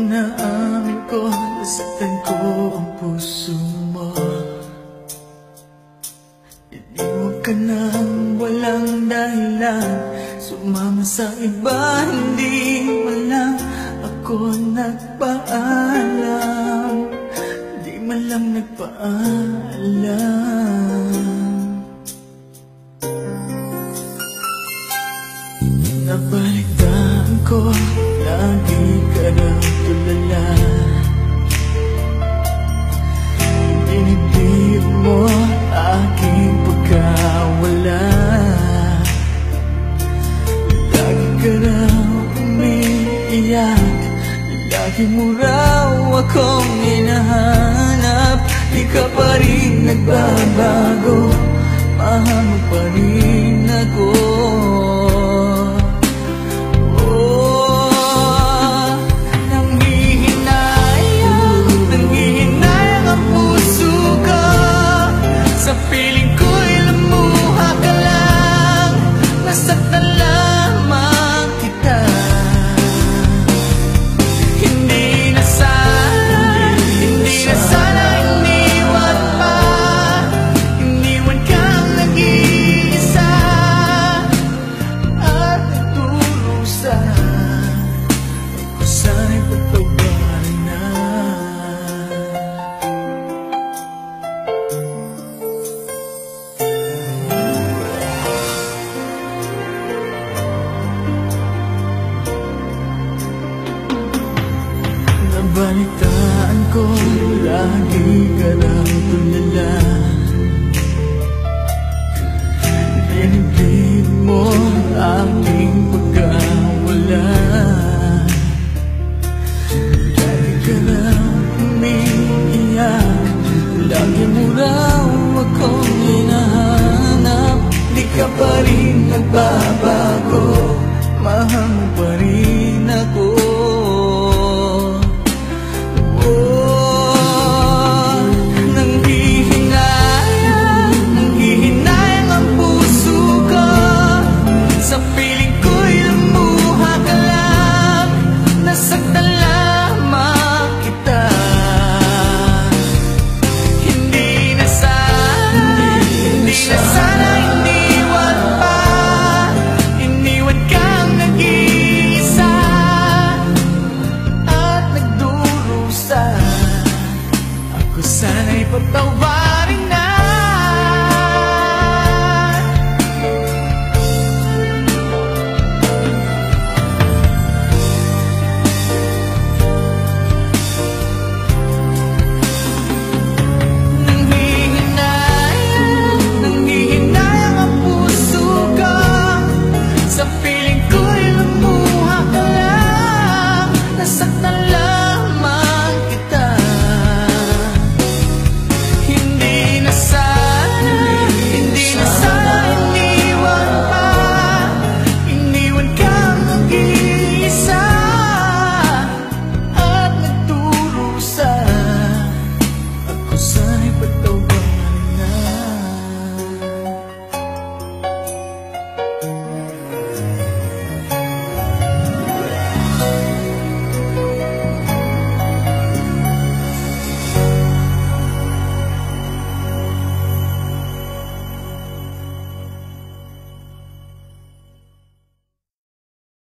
Inaamin ko, nasaktan ko ang puso mo. Iniwan ka nang walang dahilan, sumama sa iba, hindi man lang ako nagpaalam. Di man lang nagpaalam. Nabalitaan ko, lagi ka nang tulala. Dinibdib mo aking pagkawala. Lagi ka raw umiiyak, lagi mo raw akong hinahanap. Di ka pa rin nagbabago, mahal mo pa rin ako. Balitaan ko, lagi ka nang tulala. Dinibdib mo aking pagkawala. Lagi ka nang umiiyak, lagi mo raw akong hinahanap. Di ka pa rin nagbabago, mahal mo pa rin ako. Sana'y pagtawarin na. Nanghihinayang ang puso ko, sa piling ko'y lumuha ka lang. Nasaktan lamang kita. But